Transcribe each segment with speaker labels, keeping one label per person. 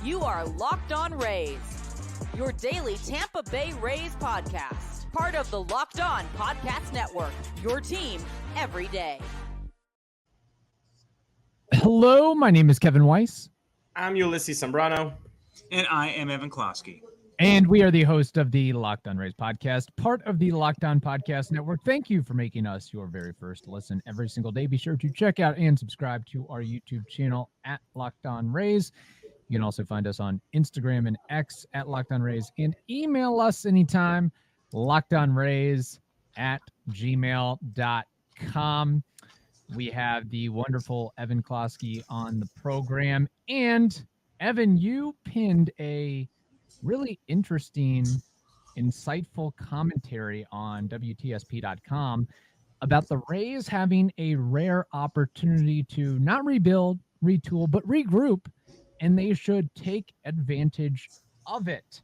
Speaker 1: You are Locked On Rays, your daily Tampa Bay Rays podcast. Part of the Locked On Podcast Network, your team every day.
Speaker 2: Hello, my name is Kevin Weiss.
Speaker 3: I'm Ulises Sambrano.
Speaker 4: And I am Evan Closky.
Speaker 2: And we are the host of the Locked On Rays podcast, part of the Locked On Podcast Network. Thank you for making us your very first listen every single day. Be sure to check out and subscribe to our YouTube channel at Locked On Rays. You can also find us on Instagram and X at Locked On Rays, and email us anytime, lockedonrays@gmail.com. We have the wonderful Evan Closky on the program. And Evan, you pinned a really interesting, insightful commentary on WTSP.com about the Rays having a rare opportunity to not rebuild, retool, but regroup, and they should take advantage of it.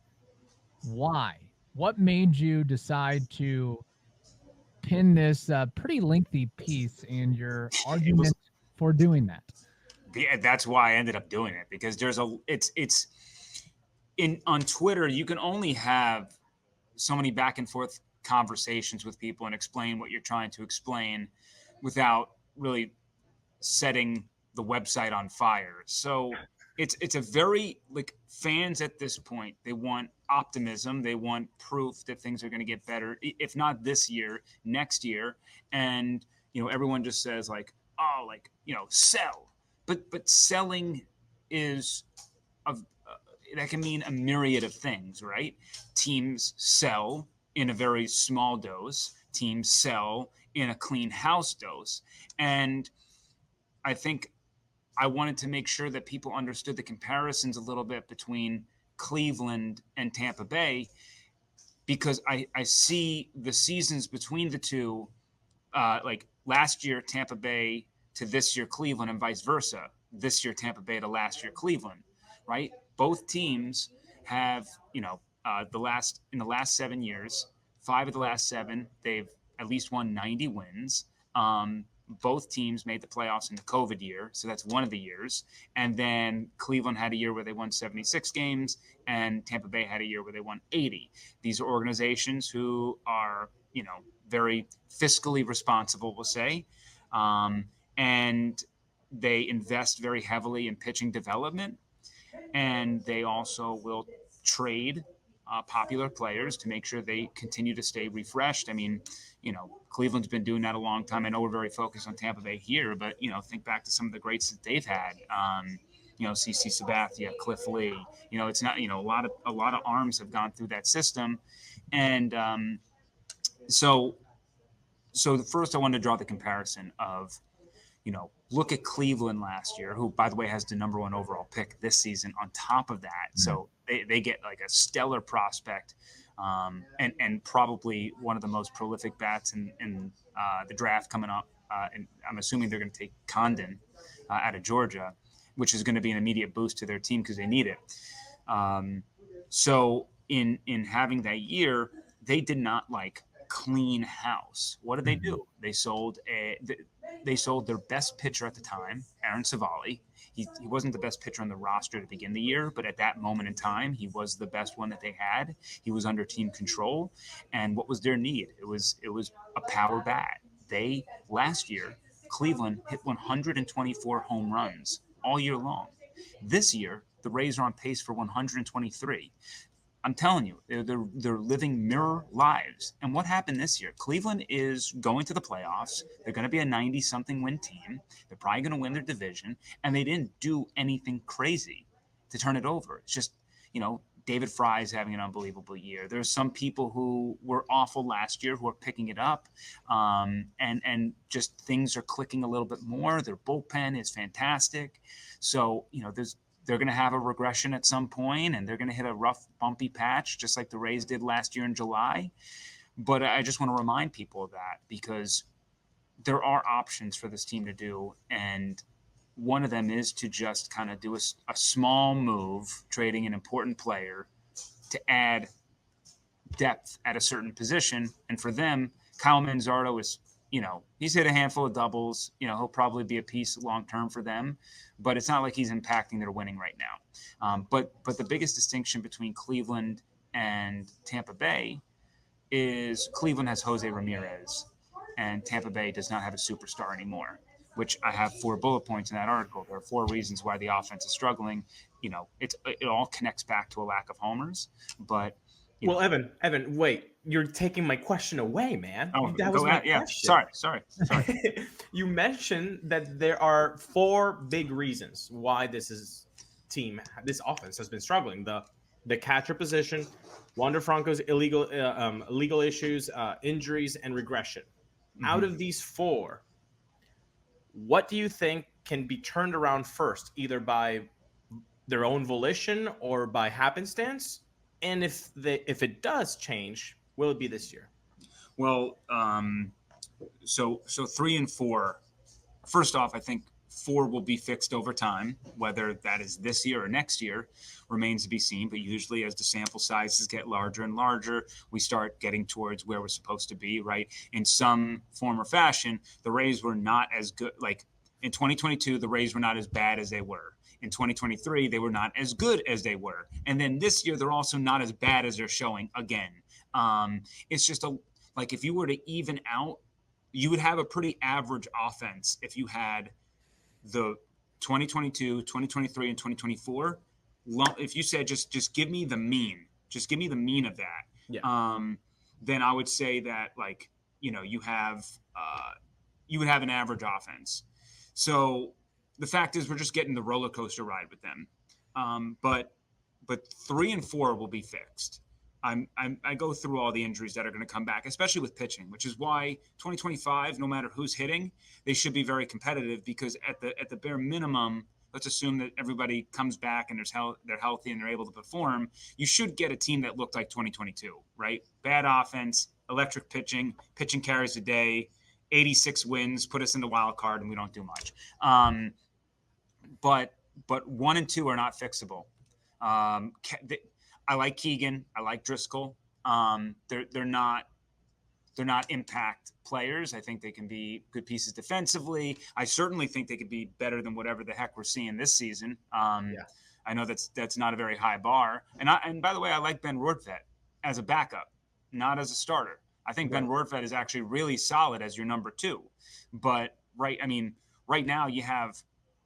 Speaker 2: Why? What made you decide to pin this pretty lengthy piece and your argument for doing that?
Speaker 4: Yeah, that's why I ended up doing it, because on Twitter, you can only have so many back and forth conversations with people and explain what you're trying to explain without really setting the website on fire. So it's a very, like, fans at this point, they want optimism. They want proof that things are going to get better, if not this year, next year. And, everyone just says sell. But selling is that can mean a myriad of things, right? Teams sell in a very small dose. Teams sell in a clean house dose. And I think I wanted to make sure that people understood the comparisons a little bit between Cleveland and Tampa Bay, because I see the seasons between the two, like last year Tampa Bay to this year Cleveland, and vice versa. This year Tampa Bay to last year Cleveland, right? Both teams have, in the last 7 years, 5 of the last 7, they've at least won 90 wins. Both teams made the playoffs in the COVID year, so that's one of the years. And then Cleveland had a year where they won 76 games, and Tampa Bay had a year where they won 80. These are organizations who are, very fiscally responsible, we'll say, and they invest very heavily in pitching development, and they also will trade popular players to make sure they continue to stay refreshed. I mean, Cleveland's been doing that a long time. I know we're very focused on Tampa Bay here, but, think back to some of the greats that they've had. CC Sabathia, Cliff Lee. It's not, a lot of arms have gone through that system. And so first I wanted to draw the comparison of, look at Cleveland last year, who, by the way, has the number 1 overall pick this season on top of that. So they get like a stellar prospect, and probably one of the most prolific bats in the draft coming up. And I'm assuming they're going to take Condon out of Georgia, which is going to be an immediate boost to their team because they need it. So in having that year, they did not clean house. What did they do? They sold their best pitcher at the time, Aaron Savali. He wasn't the best pitcher on the roster to begin the year, but at that moment in time, he was the best one that they had. He was under team control. And what was their need? It was a power bat. Last year, Cleveland hit 124 home runs all year long. This year, the Rays are on pace for 123. I'm telling you, they're living mirror lives. And what happened this year? Cleveland is going to the playoffs. They're going to be a 90-something win team. They're probably going to win their division. And they didn't do anything crazy to turn it over. It's just, David Fry is having an unbelievable year. There's some people who were awful last year who are picking it up. And just things are clicking a little bit more. Their bullpen is fantastic. So, they're going to have a regression at some point, and they're going to hit a rough, bumpy patch, just like the Rays did last year in July. But I just want to remind people of that, because there are options for this team to do. And one of them is to just kind of do a small move, trading an important player to add depth at a certain position. And for them, Kyle Manzardo is he's hit a handful of doubles. He'll probably be a piece long-term for them, but it's not like he's impacting their winning right now. But the biggest distinction between Cleveland and Tampa Bay is Cleveland has Jose Ramirez and Tampa Bay does not have a superstar anymore, which I have 4 bullet points in that article. There are 4 reasons why the offense is struggling. It all connects back to a lack of homers, but
Speaker 3: well, Evan, wait, you're taking my question away, man.
Speaker 4: Oh,
Speaker 3: that was my
Speaker 4: yeah.
Speaker 3: question.
Speaker 4: Sorry.
Speaker 3: You mentioned that there are 4 big reasons why this offense has been struggling. The catcher position, Wander Franco's illegal issues, injuries, and regression. Mm-hmm. Out of these 4, what do you think can be turned around first, either by their own volition or by happenstance? And if it does change, will it be this year?
Speaker 4: Well, so 3 and 4. First off, I think 4 will be fixed over time. Whether that is this year or next year remains to be seen. But usually, as the sample sizes get larger and larger, we start getting towards where we're supposed to be. Right? In some form or fashion, the Rays were not as good. Like in 2022, the Rays were not as bad as they were. In 2023, they were not as good as they were. And then this year, they're also not as bad as they're showing again. It's just if you were to even out, you would have a pretty average offense if you had the 2022, 2023, and 2024. If you said just give me the mean, of that. Yeah. Then I would say that you would have an average offense. So the fact is, we're just getting the roller coaster ride with them. But 3 and 4 will be fixed. I go through all the injuries that are going to come back, especially with pitching, which is why 2025, no matter who's hitting, they should be very competitive, because at the bare minimum, let's assume that everybody comes back and they're healthy and they're able to perform. You should get a team that looked like 2022, right? Bad offense, electric pitching carries the day, 86 wins, put us in the wild card, and we don't do much. But 1 and 2 are not fixable. I like Keegan. I like Driscoll. They're not impact players. I think they can be good pieces defensively. I certainly think they could be better than whatever the heck we're seeing this season. I know that's not a very high bar. And by the way, I like Ben Rortvedt as a backup, not as a starter. I think Ben Rortvedt is actually really solid as your number 2. But right now you have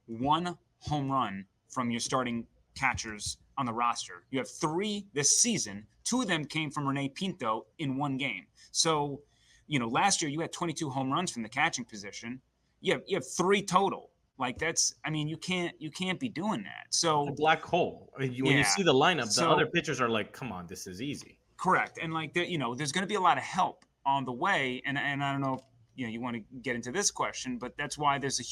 Speaker 4: 1 home run from your starting catchers on the roster. You have 3 this season. 2 of them came from Rene Pinto in 1 game. So, last year you had 22 home runs from the catching position. You have 3 total. You can't be doing that. So
Speaker 3: a black hole. When you see the lineup, the other pitchers are like, come on, this is easy.
Speaker 4: Correct. And there's going to be a lot of help on the way. And I don't know if you want to get into this question, but that's why there's a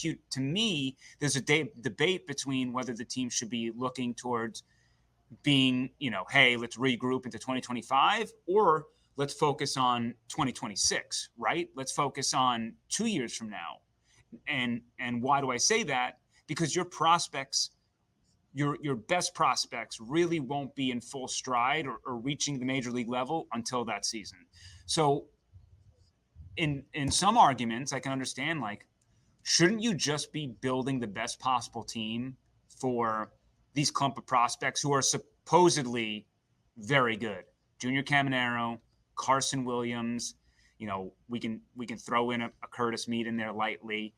Speaker 4: debate between whether the team should be looking towards being, hey, let's regroup into 2025, or let's focus on 2026, right? Let's focus on 2 years from now. And why do I say that? Because your prospects, your best prospects really won't be in full stride or reaching the major league level until that season. So in some arguments, I can understand, shouldn't you just be building the best possible team for these clump of prospects who are supposedly very good? Junior Caminero, Carson Williams, we can throw in a Curtis Mead in there lightly.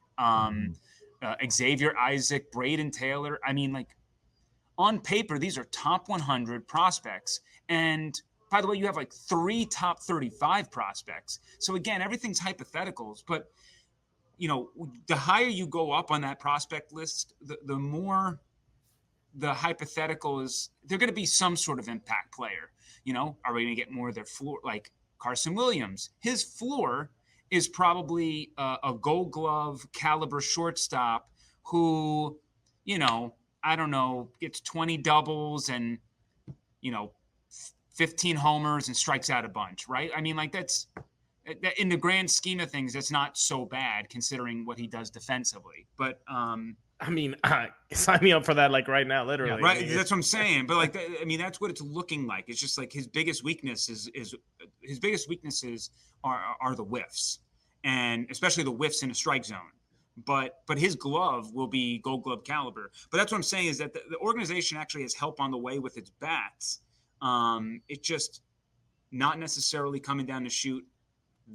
Speaker 4: Xavier Isaac, Braden Taylor. On paper, these are top 100 prospects. And by the way, you have 3 top 35 prospects. So again, everything's hypotheticals, but the higher you go up on that prospect list, the more the hypothetical is they're going to be some sort of impact player. Are we going to get more of their floor? Like Carson Williams, his floor is probably a Gold Glove caliber shortstop who, I don't know, gets 20 doubles and, 15 homers and strikes out a bunch, right? That's in the grand scheme of things, that's not so bad considering what he does defensively. But
Speaker 3: sign me up for that right now, literally.
Speaker 4: Yeah, right, that's what I'm saying. But that's what it's looking like. It's just his biggest weaknesses are the whiffs, and especially the whiffs in a strike zone. But his glove will be Gold Glove caliber. But that's what I'm saying is that the organization actually has help on the way with its bats. It's just not necessarily coming down to shoot.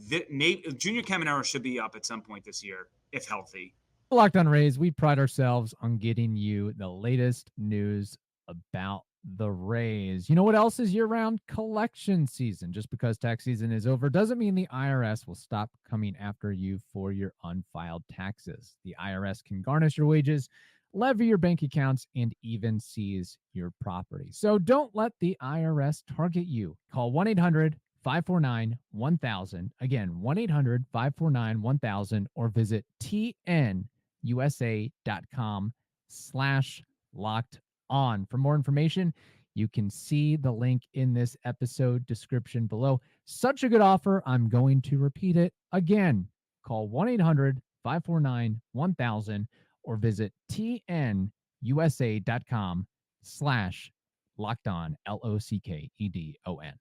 Speaker 4: Junior Caminero should be up at some point this year if healthy.
Speaker 2: Locked on Rays, we pride ourselves on getting you the latest news about the Rays. You know what else is year-round? Collection season. Just because tax season is over doesn't mean the IRS will stop coming after you for your unfiled taxes. The IRS can garnish your wages, levy your bank accounts, and even seize your property. So don't let the IRS target you. Call 1-800-549-1000. Again, 1-800-549-1000 or visit tnusa.com/locked on. For more information, you can see the link in this episode description below. Such a good offer, I'm going to repeat it again. Call 1-800-549-1000 or visit tnusa.com/locked on, LOCKEDON.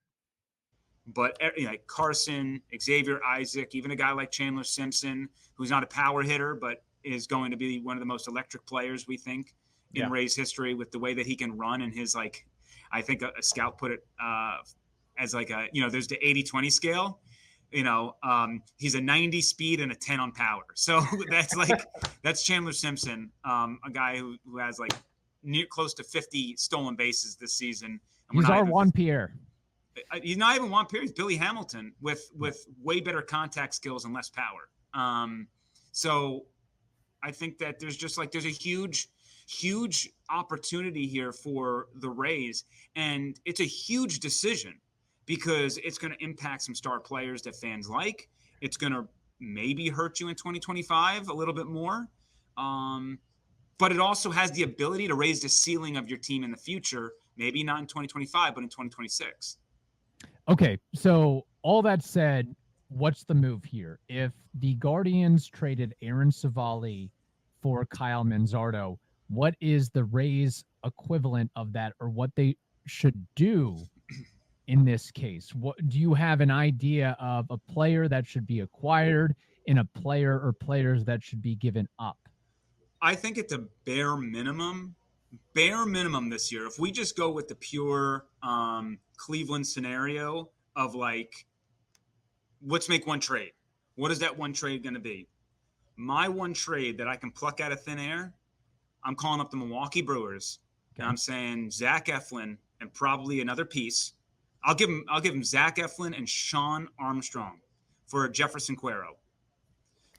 Speaker 4: But like Carson, Xavier Isaac, even a guy like Chandler Simpson, who's not a power hitter, but is going to be one of the most electric players, we think, in Rays history with the way that he can run and his, like, I think a scout put it as like a, there's the 80-20 scale. He's a 90 speed and a 10 on power. So that's Chandler Simpson, a guy who has like close to 50 stolen bases this season. And
Speaker 2: he's our Juan Pierre.
Speaker 4: He's not even Juan Pierre. He's Billy Hamilton with way better contact skills and less power. So I think that there's a huge opportunity here for the Rays, and it's a huge decision because it's going to impact some star players that fans like. It's going to maybe hurt you in 2025 a little bit more. But it also has the ability to raise the ceiling of your team in the future, maybe not in 2025, but in 2026.
Speaker 2: Okay, so all that said, what's the move here? If the Guardians traded Aaron Savali for Kyle Manzardo, what is the Rays equivalent of that, or what they should do in this case? What do you have an idea of a player that should be acquired and a player or players that should be given up?
Speaker 4: I think it's a bare minimum this year. If we just go with the pure Cleveland scenario of like, let's make one trade. What is that one trade going to be? My one trade that I can pluck out of thin air, I'm calling up the Milwaukee Brewers, and I'm saying Zach Eflin and probably another piece. I'll give him Zach Eflin and Sean Armstrong for Jefferson Cuero.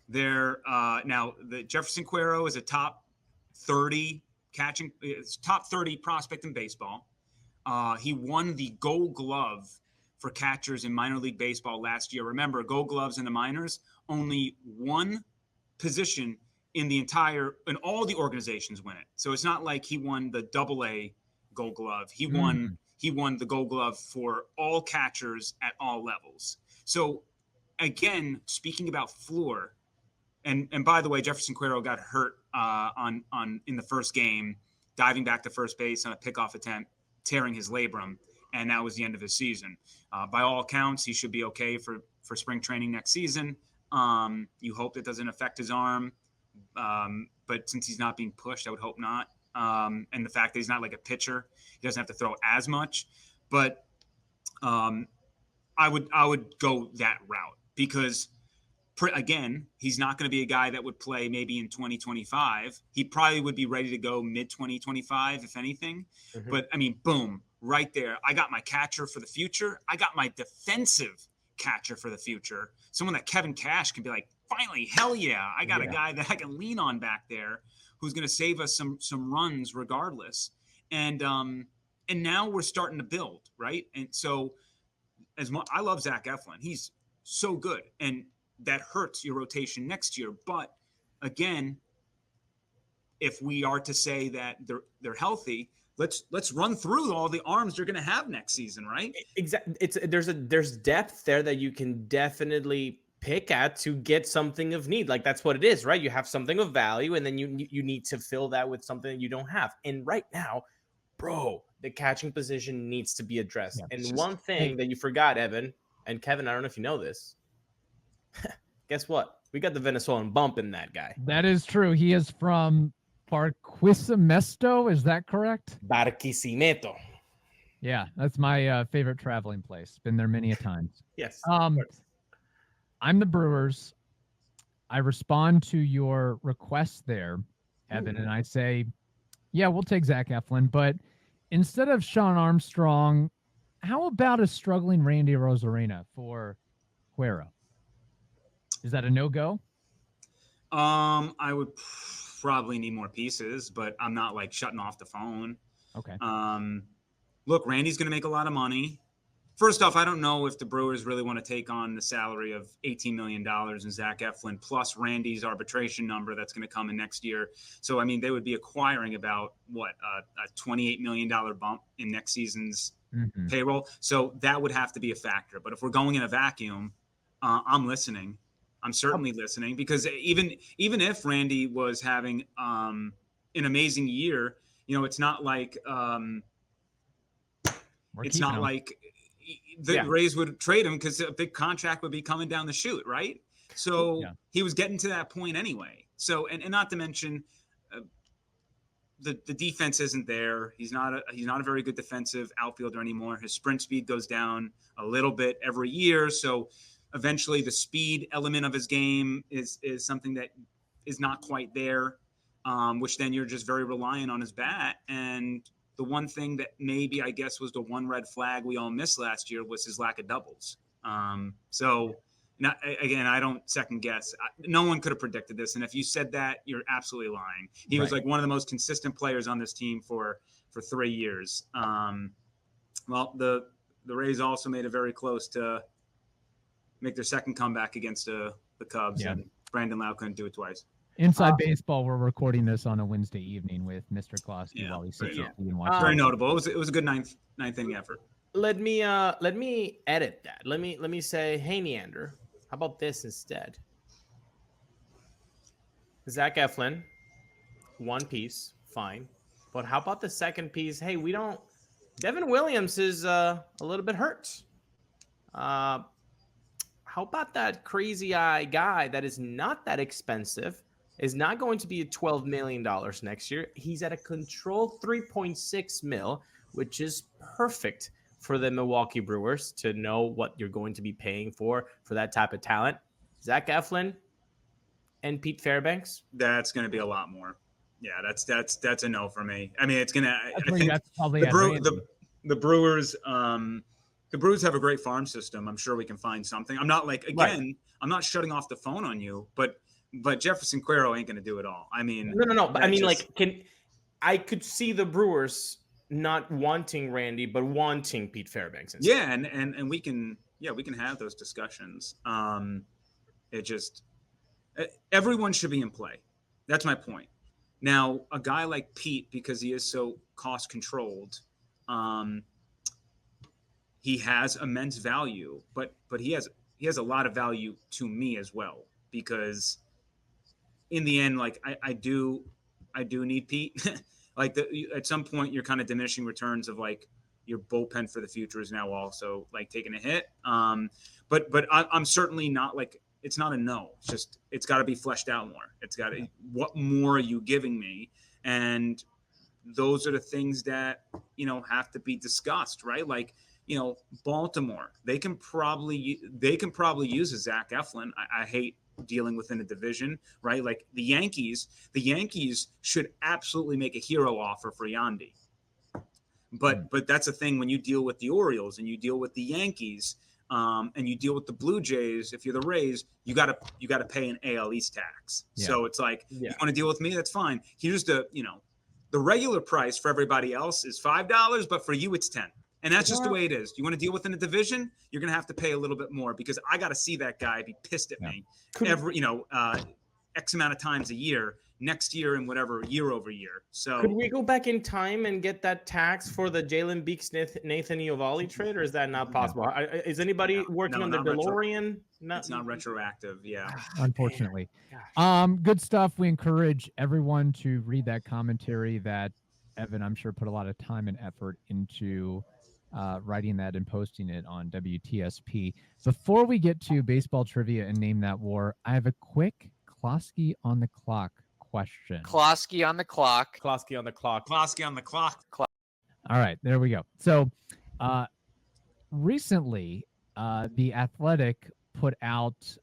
Speaker 4: Now the Jefferson Cuero is a top 30 prospect in baseball. He won the Gold Glove for catchers in minor league baseball last year. Remember, Gold Gloves in the minors, only one position in all the organizations win it. So it's not like he won the AA Gold Glove. He won the Gold Glove for all catchers at all levels. So again, speaking about floor, and by the way, Jefferson Cuero got hurt in the first game, diving back to first base on a pickoff attempt, tearing his labrum, and that was the end of his season. By all accounts, he should be okay for spring training next season. You hope it doesn't affect his arm, but since he's not being pushed, I would hope not. And the fact that he's not like a pitcher, he doesn't have to throw as much. But I would go that route because, again, he's not going to be a guy that would play maybe in 2025. He probably would be ready to go mid-2025, if anything. Mm-hmm. But, I mean, boom, right there. I got my catcher for the future. I got my defensive catcher for the future. Someone that Kevin Cash can be like, finally, hell yeah, I got a guy that I can lean on back there who's going to save us some runs regardless. And now we're starting to build, right? And so I love Zach Eflin. He's so good. And that hurts your rotation next year. But again, if we are to say that they're healthy, let's run through all the arms they're going to have next season, right?
Speaker 3: Exactly. There's depth there that you can definitely pick at to get something of need. Like that's what it is, right? You have something of value, and then you need to fill that with something you don't have. And right now, bro, the catching position needs to be addressed. Yeah, and one thing that you forgot, Evan and Kevin, I don't know if you know this. guess what? We got the Venezuelan bump in that guy.
Speaker 2: That is true. He is from Barquisimeto. Is that correct?
Speaker 3: Barquisimeto.
Speaker 2: Yeah, that's my favorite traveling place. Been there many a times.
Speaker 3: Yes.
Speaker 2: I'm the Brewers. I respond to your request there, Evan, and I say, yeah, we'll take Zach Eflin, but instead of Sean Armstrong, how about a struggling Randy Rosarena for Cuero? Is that a no-go?
Speaker 4: I would probably need more pieces, but I'm not like shutting off the phone.
Speaker 2: Okay.
Speaker 4: Look, Randy's going to make a lot of money. First off, I don't know if the Brewers really want to take on the salary of $18 million in Zach Eflin plus Randy's arbitration number that's going to come in next year. So, I mean, they would be acquiring about, a $28 million bump in next season's payroll. So that would have to be a factor. But if we're going in a vacuum, I'm listening. I'm certainly listening, because even if Randy was having an amazing year, it's not like the Rays would trade him because a big contract would be coming down the chute, right? So he was getting to that point anyway. So and not to mention the defense isn't there. He's not a very good defensive outfielder anymore. His sprint speed goes down a little bit every year. So eventually the speed element of his game is something that is not quite there, which then you're just very reliant on his bat. And the one thing that maybe I guess was the one red flag we all missed last year was his lack of doubles. So again, I don't second guess. No one could have predicted this. And if you said that, you're absolutely lying. He was like one of the most consistent players on this team for 3 years. Well, the Rays also made it very close to make their second comeback against the Cubs, and Brandon Lau couldn't do it twice.
Speaker 2: Inside baseball, we're recording this on a Wednesday evening with Mr. Closky while he sits and watches.
Speaker 4: Very notable. It was a good ninth inning effort.
Speaker 3: Let me edit that. Let me say, hey Neander, how about this instead? Zach Eflin, one piece, fine. But how about the second piece? Hey, Devin Williams is a little bit hurt. How about that crazy eye guy that is not that expensive, is not going to be $12 million next year. He's at a controlled 3.6 mil, which is perfect for the Milwaukee Brewers to know what you're going to be paying for that type of talent. Zach Eflin and Pete Fairbanks.
Speaker 4: That's going to be a lot more. Yeah, that's a no for me. I mean, it's going to. I think
Speaker 2: that's probably
Speaker 4: the Brewers. The Brewers have a great farm system. I'm sure we can find something. I'm not I'm not shutting off the phone on you, but Jefferson Cuero ain't going to do it all. I mean,
Speaker 3: no. But I mean, I could see the Brewers not wanting Randy, but wanting Pete Fairbanks instead.
Speaker 4: Yeah, and we can have those discussions. It just everyone should be in play. That's my point. Now, a guy like Pete, because he is so cost controlled, he has immense value, but he has a lot of value to me as well, because in the end, like I do need Pete. Like at some point, you're kind of diminishing returns of like your bullpen for the future is now also like taking a hit. But I'm certainly not like, it's not a no. It's just, it's got to be fleshed out more. It's got to, what more are you giving me? And those are the things that, have to be discussed, right? Like, Baltimore, they can probably use a Zach Eflin. I hate dealing within a division, right? Like the Yankees should absolutely make a hero offer for Yandy. But that's a thing when you deal with the Orioles and you deal with the Yankees, and you deal with the Blue Jays. If you're the Rays, you gotta pay an AL East tax. Yeah. So it's like, you want to deal with me? That's fine. Here's the regular price for everybody else is $5, but for you it's $10. And that's just the way it is. You want to deal within a division, you're going to have to pay a little bit more, because I got to see that guy be pissed at me every, X amount of times a year, next year and whatever, year over year. So
Speaker 3: could we go back in time and get that tax for the Jalen Beeks Nathan Eovaldi trade, or is that not possible? No. Is anybody working on the DeLorean?
Speaker 4: It's not retroactive. Yeah.
Speaker 2: Unfortunately. Good stuff. We encourage everyone to read that commentary that Evan, I'm sure, put a lot of time and effort into writing that and posting it on WTSP. Before we get to baseball trivia and Name That War, I have a quick Closky on the clock question.
Speaker 5: Closky on the clock.
Speaker 3: Closky on the clock.
Speaker 4: Closky on the clock.
Speaker 2: All right, there we go. So recently, The Athletic put out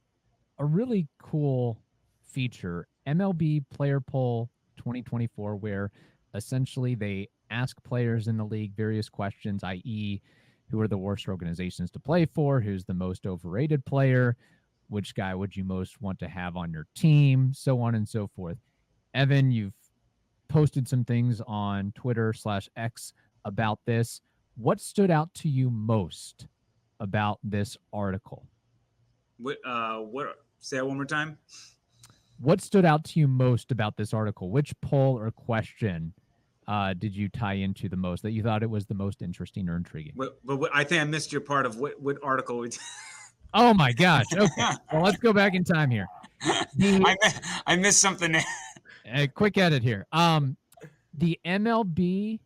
Speaker 2: a really cool feature, MLB Player Poll 2024, where essentially they ask players in the league various questions, i.e., who are the worst organizations to play for, who's the most overrated player, which guy would you most want to have on your team, so on and so forth. Evan, you've posted some things on Twitter/X about this. What stood out to you most about this article?
Speaker 4: What? Say that one more time.
Speaker 2: What stood out to you most about this article? Which poll or question did you tie into the most, that you thought it was the most interesting or intriguing?
Speaker 4: But I think I missed your part of what article.
Speaker 2: Oh my gosh. Okay. Well, let's go back in time here.
Speaker 4: I missed something.
Speaker 2: A quick edit here. The MLB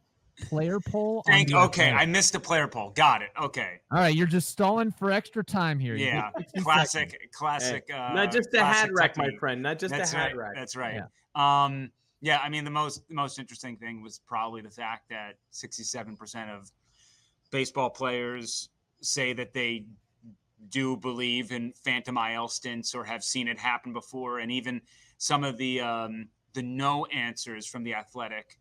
Speaker 2: player poll.
Speaker 4: Okay, I missed the player poll. Got it. Okay.
Speaker 2: All right, you're just stalling for extra time here.
Speaker 4: Yeah, classic.
Speaker 3: Hey, not just a hat rack, my friend. Not just a hat rack.
Speaker 4: That's right.
Speaker 2: Yeah.
Speaker 4: Yeah, I mean, the most interesting thing was probably the fact that 67% of baseball players say that they do believe in phantom IL stints or have seen it happen before, and even some of the no answers from The Athletic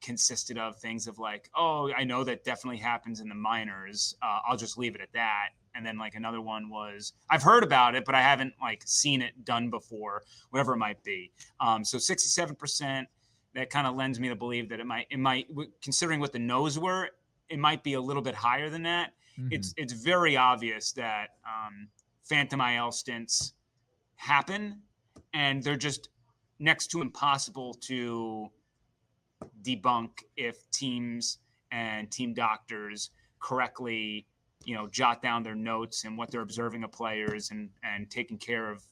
Speaker 4: consisted of things of like, oh, I know that definitely happens in the minors. I'll just leave it at that. And then like another one was, I've heard about it, but I haven't like seen it done before, whatever it might be. So 67%, that kind of lends me to believe that it might, considering what the no's were, it might be a little bit higher than that. Mm-hmm. It's very obvious that phantom IL stints happen, and they're just next to impossible to debunk if teams and team doctors correctly, jot down their notes and what they're observing of players and taking care of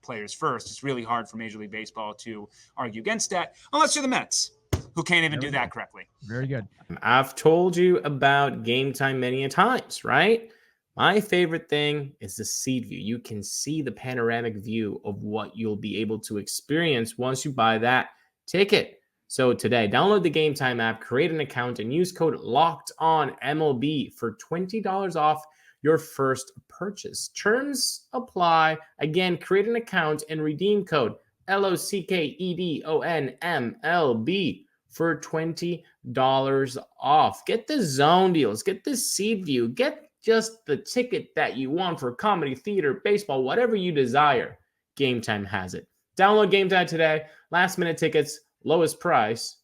Speaker 4: players first. It's really hard for Major League Baseball to argue against that, unless you're the Mets, who can't even do that correctly.
Speaker 2: Very good.
Speaker 3: I've told you about Game Time many a times, right? My favorite thing is the seat view. You can see the panoramic view of what you'll be able to experience once you buy that ticket. So today, download the Game Time app, create an account, and use code LOCKEDONMLB for $20 off your first purchase. Terms apply. Again, create an account and redeem code LOCKEDONMLB for $20 off. Get the zone deals. Get the seat view. Get just the ticket that you want for comedy, theater, baseball, whatever you desire. Game Time has it. Download Game Time today. Last minute tickets, lowest price,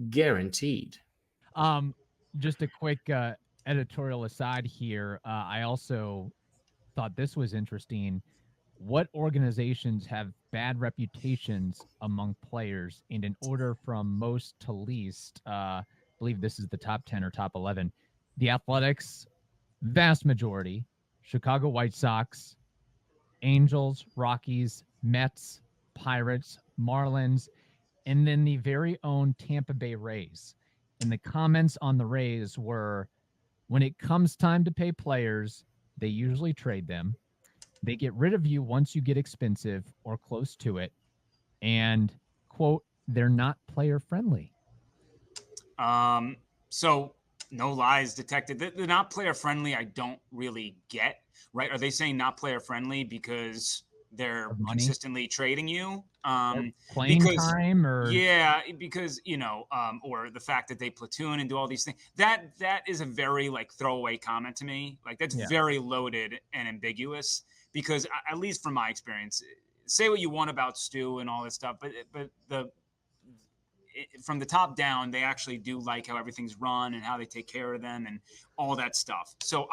Speaker 3: guaranteed.
Speaker 2: Just a quick editorial aside here. I also thought this was interesting. What organizations have bad reputations among players? And in order from most to least, I believe this is the top 10 or top 11. The Athletics, vast majority. Chicago White Sox, Angels, Rockies, Mets, Pirates, Marlins, and then the very own Tampa Bay Rays. And the comments on the Rays were, when it comes time to pay players, they usually trade them. They get rid of you once you get expensive or close to it. And, quote, they're not player friendly.
Speaker 4: So no lies detected. They're not player friendly. I don't really get, right? Are they saying not player friendly because they're consistently trading you?
Speaker 2: Playing time, or
Speaker 4: because or the fact that they platoon and do all these things. That is a very like throwaway comment to me. Like that's very loaded and ambiguous, because at least from my experience, say what you want about Stu and all this stuff, but from the top down, they actually do like how everything's run and how they take care of them and all that stuff. So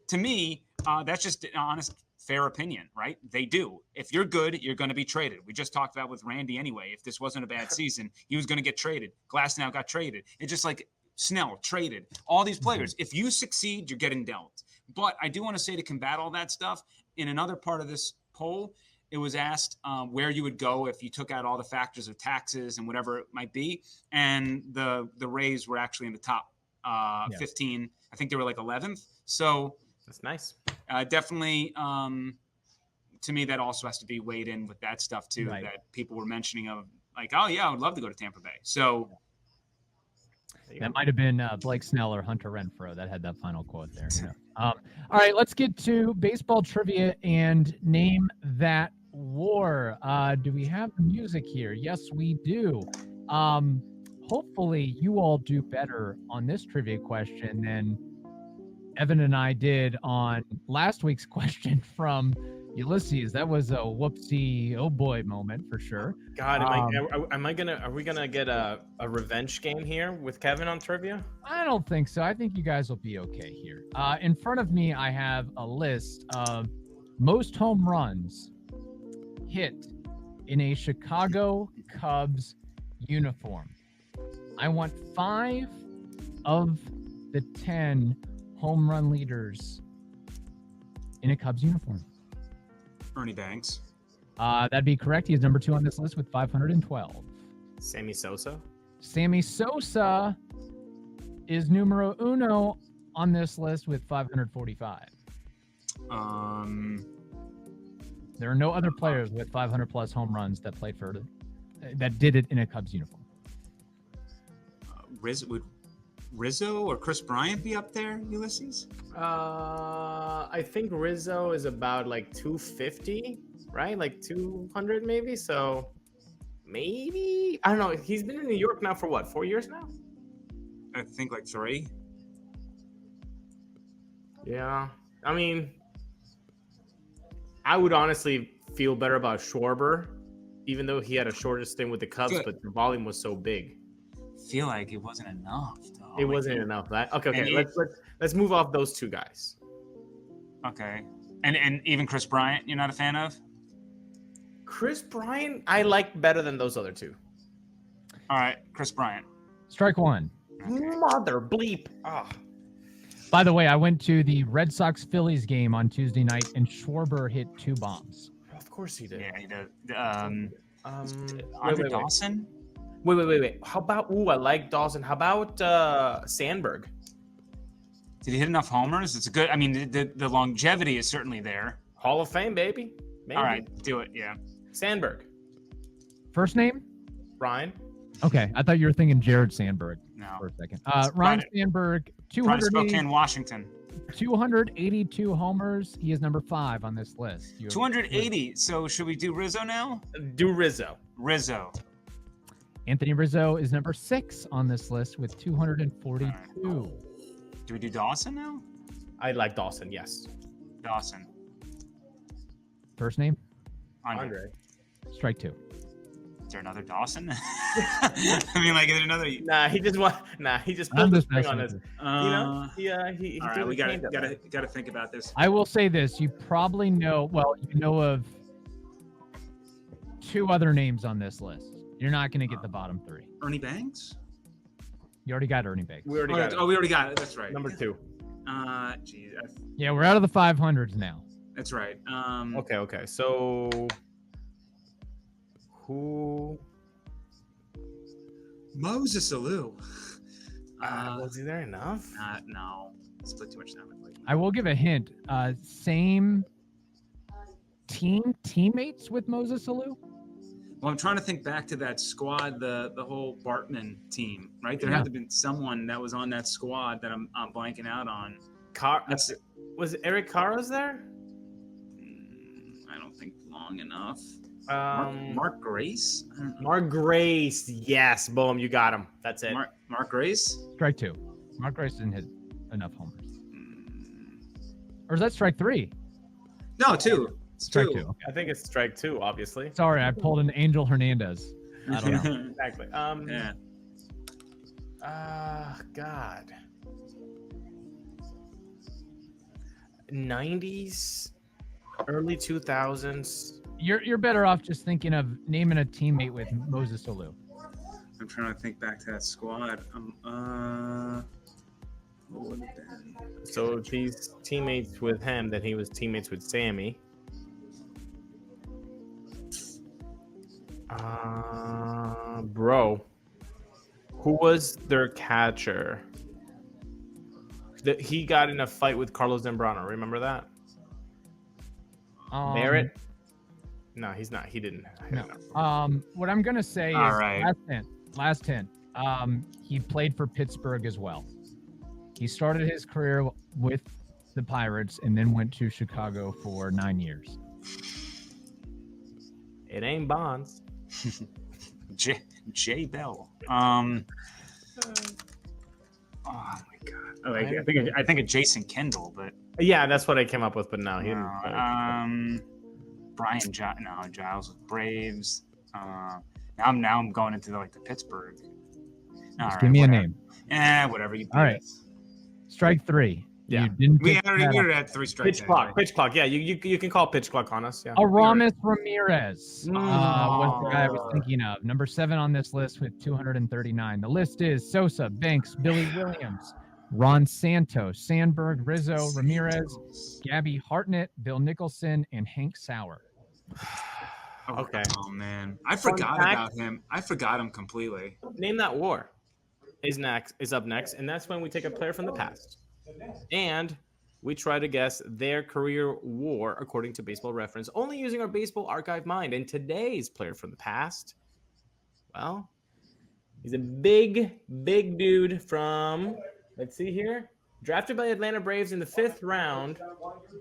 Speaker 4: to me, that's just an honest, fair opinion, right? They do. If you're good, you're going to be traded. We just talked about with Randy anyway. If this wasn't a bad season, he was going to get traded. Glasnow got traded. It's just like Snell traded. All these players. If you succeed, you're getting dealt. But I do want to say, to combat all that stuff, in another part of this poll, it was asked where you would go if you took out all the factors of taxes and whatever it might be. And the Rays were actually in the top 15. I think they were like 11th. So
Speaker 3: That's nice.
Speaker 4: definitely, to me, that also has to be weighed in with that stuff too.
Speaker 2: Right.
Speaker 4: That people were mentioning of like, oh yeah, I would love to go to Tampa Bay. So
Speaker 2: That might have been Blake Snell or Hunter Renfroe that had that final quote there. You know? All right, let's get to baseball trivia and name that war. Do we have the music here? Yes, we do. Hopefully, you all do better on this trivia question than Evan and I did on last week's question from Ulises. That was a whoopsie, oh boy moment for sure.
Speaker 3: God, are we gonna get a revenge game here with Kevin on trivia?
Speaker 2: I don't think so. I think you guys will be okay here. In front of me, I have a list of most home runs hit in a Chicago Cubs uniform. I want 5 of the 10 home run leaders in a Cubs uniform.
Speaker 4: Ernie Banks.
Speaker 2: That'd be correct. He is number 2 on this list with 512.
Speaker 3: Sammy Sosa.
Speaker 2: Sammy Sosa is numero uno on this list with 545. There are no other players with 500 plus home runs that played for that did it in a Cubs uniform.
Speaker 4: Would Rizzo or Chris Bryant be up there, Ulises?
Speaker 3: I think Rizzo is about like 250, right? Like 200 maybe. So maybe, I don't know. He's been in New York now for what, 4 years now?
Speaker 4: I think like 3.
Speaker 3: Yeah. I mean, I would honestly feel better about Schwarber, even though he had a shorter stint with the Cubs,
Speaker 4: Good.
Speaker 3: but the volume was so big.
Speaker 4: Feel like it wasn't enough. Though.
Speaker 3: It wasn't enough. Okay.
Speaker 4: And
Speaker 3: Let's move off those two guys.
Speaker 4: Okay. And even Chris Bryant, you're not a fan of?
Speaker 3: Chris Bryant, I like better than those other two.
Speaker 4: All right, Chris Bryant.
Speaker 2: Strike one.
Speaker 3: Mother bleep. Ah.
Speaker 2: By the way, I went to the Red Sox Phillies game on Tuesday night, and Schwarber hit 2 bombs.
Speaker 3: Of course he did.
Speaker 4: Yeah, he did.
Speaker 3: Wait.
Speaker 4: Dawson?
Speaker 3: Wait. How about? Ooh, I like Dawson. How about Sandberg?
Speaker 4: Did he hit enough homers? It's a good. I mean, the longevity is certainly there.
Speaker 3: Hall of Fame, baby. Maybe.
Speaker 4: All right, do it. Yeah.
Speaker 3: Sandberg.
Speaker 2: First name?
Speaker 3: Ryan.
Speaker 2: Okay, I thought you were thinking Jared Sandberg
Speaker 4: No.
Speaker 2: for a second. Ryan Sandberg,
Speaker 4: From Spokane, Washington.
Speaker 2: 282 homers. He is number 5 on this list.
Speaker 4: 280. So should we do Rizzo now?
Speaker 3: Do Rizzo.
Speaker 4: Rizzo.
Speaker 2: Anthony Rizzo is number 6 on this list with 242.
Speaker 4: Do we do Dawson now?
Speaker 3: I like Dawson. Yes.
Speaker 4: Dawson.
Speaker 2: First name?
Speaker 3: Andre.
Speaker 2: Strike 2.
Speaker 4: Is there another Dawson? I mean, like, is there another?
Speaker 3: He just
Speaker 2: I'm
Speaker 3: pulled the
Speaker 2: just
Speaker 3: string
Speaker 2: messing
Speaker 3: on
Speaker 2: with
Speaker 3: his.
Speaker 2: you.
Speaker 3: He
Speaker 4: All right,
Speaker 3: threw
Speaker 4: we
Speaker 3: his hand up.
Speaker 4: gotta think about this.
Speaker 2: I will say this. You probably know, well, you know of 2 other names on this list. You're not going to get the bottom 3.
Speaker 4: Ernie Banks?
Speaker 2: You already got Ernie Banks.
Speaker 3: We already got it.
Speaker 4: Oh, we already got it. That's right.
Speaker 3: Number 2.
Speaker 4: Geez,
Speaker 2: Yeah, we're out of the 500s now.
Speaker 4: that's right.
Speaker 3: Okay. So who
Speaker 4: Moses Alou.
Speaker 3: was he there enough?
Speaker 4: No. Split too much time.
Speaker 2: I will give a hint. Same teammates with Moses Alou?
Speaker 4: Well, I'm trying to think back to that squad, the whole Bartman team, right? There had to have been someone that was on that squad that I'm blanking out on.
Speaker 3: Was Eric Carros there?
Speaker 4: I don't think long enough.
Speaker 3: Mark
Speaker 4: Grace? I don't know.
Speaker 3: Mark Grace. Yes, boom, you got him. That's it.
Speaker 4: Mark Grace?
Speaker 2: Strike 2. Mark Grace didn't hit enough homers. Or is that strike 3?
Speaker 4: No, 2.
Speaker 2: Strike 2. Okay.
Speaker 3: I think it's strike 2, obviously.
Speaker 2: Sorry, I pulled an Angel Hernandez. I don't know.
Speaker 3: Exactly.
Speaker 4: Yeah.
Speaker 3: God. 90s, early 2000s.
Speaker 2: You're better off just thinking of naming a teammate with Moses Alou.
Speaker 4: I'm trying to think back to that squad. What would it have been?
Speaker 3: So if he's teammates with him, then he was teammates with Sammy. Bro, who was their catcher? He got in a fight with Carlos Zambrano. Remember that? Barrett? No, he's not. He didn't.
Speaker 2: No. What I'm gonna say
Speaker 4: All
Speaker 2: is
Speaker 4: right.
Speaker 2: last hint. He played for Pittsburgh as well. He started his career with the Pirates and then went to Chicago for 9 years.
Speaker 3: It ain't Bonds.
Speaker 4: Jay Bell. Oh my god. Oh, I think of Jason Kendall, but
Speaker 3: Yeah, that's what I came up with, but no, he didn't.
Speaker 4: Brian Giles with Braves. Now I'm going into the Pittsburgh.
Speaker 2: Give me a name.
Speaker 4: Whatever.
Speaker 2: All right. Strike 3.
Speaker 3: Yeah.
Speaker 4: We already had 3 strikes.
Speaker 3: Pitch clock. Yeah, you can call pitch clock on us. Yeah.
Speaker 2: Aramis Ramirez was the guy I was thinking of. Number 7 on this list with 239. The list is Sosa, Banks, Billy Williams, Ron Santos, Sandberg, Rizzo, Ramirez, Gabby Hartnett, Bill Nicholson, and Hank Sauer.
Speaker 3: Okay.
Speaker 4: Oh man, I forgot about him. I forgot him completely.
Speaker 3: Name That War is up next, and that's when we take a player from the past and we try to guess their career WAR according to Baseball Reference, only using our Baseball Archive mind. And today's player from the past, well, he's a big dude from, let's see here, drafted by Atlanta Braves in the 5th round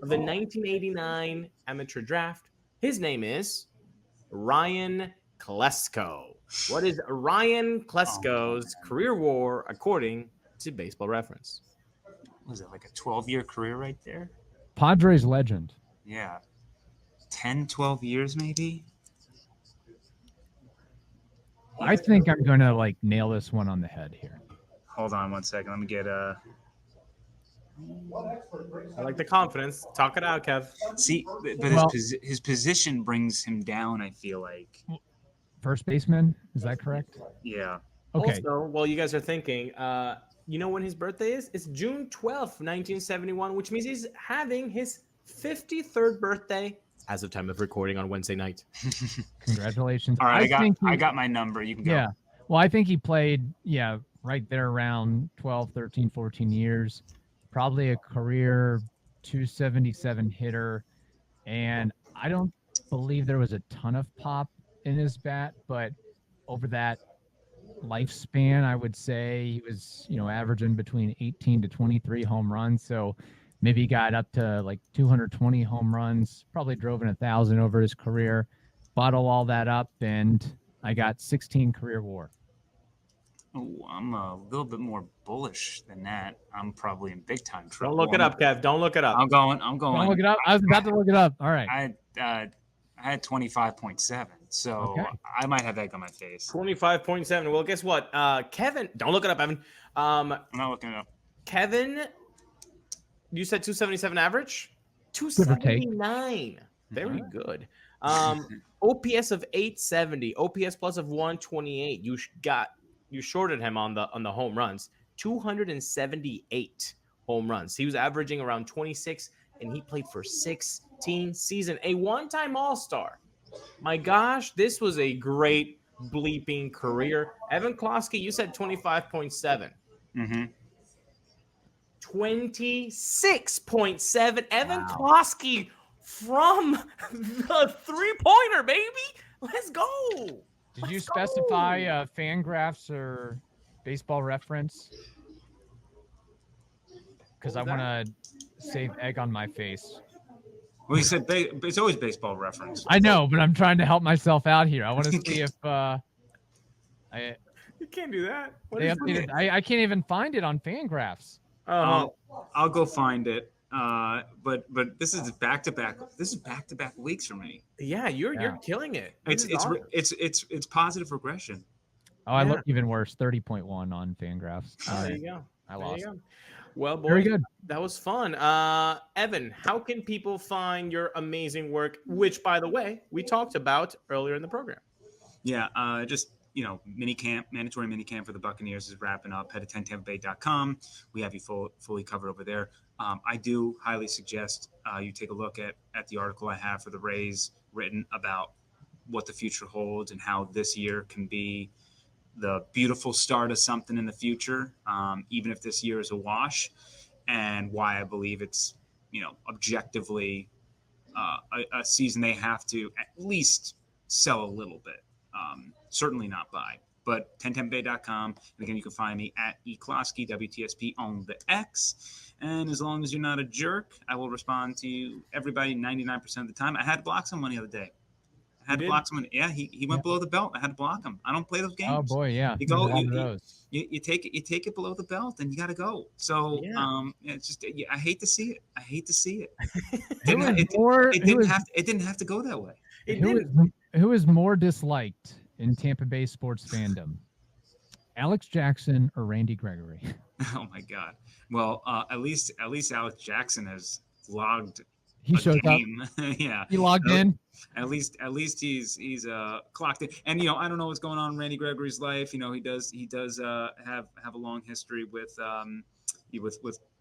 Speaker 3: of the 1989 amateur draft. His name is Ryan Klesko. What is Ryan Klesko's career WAR according to Baseball Reference?
Speaker 4: Was it like a 12-year career right there?
Speaker 2: Padres legend.
Speaker 4: Yeah. 10, 12 years maybe?
Speaker 2: I think I'm going to nail this one on the head here.
Speaker 4: Hold on one second. Let me get
Speaker 3: I like the confidence. Talk it out, Kev.
Speaker 4: See, but his position brings him down, I feel like.
Speaker 2: First baseman, is that correct?
Speaker 4: Yeah.
Speaker 2: Okay.
Speaker 3: Also, while you guys are thinking, you know when his birthday is? It's June 12th, 1971, which means he's having his 53rd birthday as of time of recording on Wednesday night.
Speaker 2: Congratulations.
Speaker 4: All right, I got my number. You can go.
Speaker 2: Yeah. Well, I think he played, right there around 12, 13, 14 years. Probably a career 277 hitter. And I don't believe there was a ton of pop in his bat, but over that lifespan, I would say he was, averaging between 18 to 23 home runs. So maybe he got up to 220 home runs, probably drove in 1,000 over his career. Bottle all that up, and I got 16 career WAR.
Speaker 4: Oh, I'm a little bit more bullish than that. I'm probably in big time trouble.
Speaker 3: Don't look it up, Kev. Don't look it up.
Speaker 4: I'm going.
Speaker 2: Don't look it up. I was about to look it up. All right.
Speaker 4: I had 25.7, so
Speaker 2: Okay.
Speaker 4: I might have egg on my face.
Speaker 3: 25.7. Well, guess what? Kevin, don't look it up, Evan.
Speaker 4: I'm not looking it up.
Speaker 3: Kevin, you said 277 average?
Speaker 2: Give or take.
Speaker 3: 279. Very good. OPS of 870. OPS plus of 128. You shorted him on the home runs. 278 home runs. He was averaging around 26, and he played for 16 seasons. A one-time All-Star. My gosh, this was a great bleeping career. Evan Closky, you said 25.7.
Speaker 4: Mm-hmm.
Speaker 3: 26.7. Evan Closky from the three-pointer, baby. Let's go.
Speaker 2: Did you specify Fangraphs or Baseball Reference? Because I want to save egg on my face.
Speaker 4: Well, he said it's always Baseball Reference.
Speaker 2: I know, but I'm trying to help myself out here. I want to see if
Speaker 3: You can't do that. What
Speaker 2: they
Speaker 3: is
Speaker 2: updated.
Speaker 3: this?
Speaker 2: I can't even find it on Fangraphs.
Speaker 4: I'll go find it. But this is back to back. This is back to back weeks for me.
Speaker 3: Yeah, you're killing it.
Speaker 4: It's positive regression.
Speaker 2: Oh, I look even worse. 30.1 on Fangraphs.
Speaker 3: There you go.
Speaker 2: I lost.
Speaker 3: There you go. Well, boys,
Speaker 2: Very good.
Speaker 3: That was fun. Evan, how can people find your amazing work, which, by the way, we talked about earlier in the program?
Speaker 4: Yeah, just mandatory mini camp for the Buccaneers is wrapping up. Head to 10tampabay.com. We have you fully covered over there. I do highly suggest you take a look at the article I have for the Rays written about what the future holds and how this year can be the beautiful start of something in the future, even if this year is a wash. and why I believe it's, objectively a season they have to at least sell a little bit. Certainly not buy. But 1010bay.com. And again, you can find me at Closky, WTSP on the X. And as long as you're not a jerk, I will respond to everybody 99% of the time. I had to block someone the other day. I had to block someone. Yeah, he went below the belt. I had to block him. I don't play those games.
Speaker 2: Oh boy, yeah.
Speaker 4: You go, you take it below the belt, and you got to go. So it's just, I hate to see it. I hate to see it. It didn't have to go that way.
Speaker 2: Who is more disliked in Tampa Bay sports fandom, Alex Jackson or Randy Gregory?
Speaker 4: Oh my God! Well, at least Alex Jackson has logged.
Speaker 2: He showed up.
Speaker 4: Yeah,
Speaker 2: he logged in.
Speaker 4: At least he's clocked in. And I don't know what's going on in Randy Gregory's life. He does have a long history with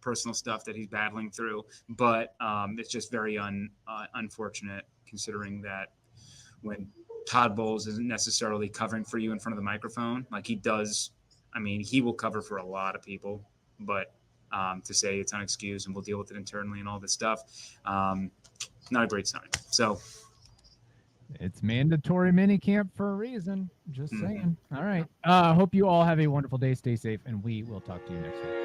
Speaker 4: personal stuff that he's battling through. But it's just very unfortunate considering that when Todd Bowles isn't necessarily covering for you in front of the microphone like he does. I mean, he will cover for a lot of people, but to say it's unexcused and we'll deal with it internally and all this stuff, not a great sign. So
Speaker 2: it's mandatory minicamp for a reason. Just saying. All right. Hope you all have a wonderful day. Stay safe, and we will talk to you next week.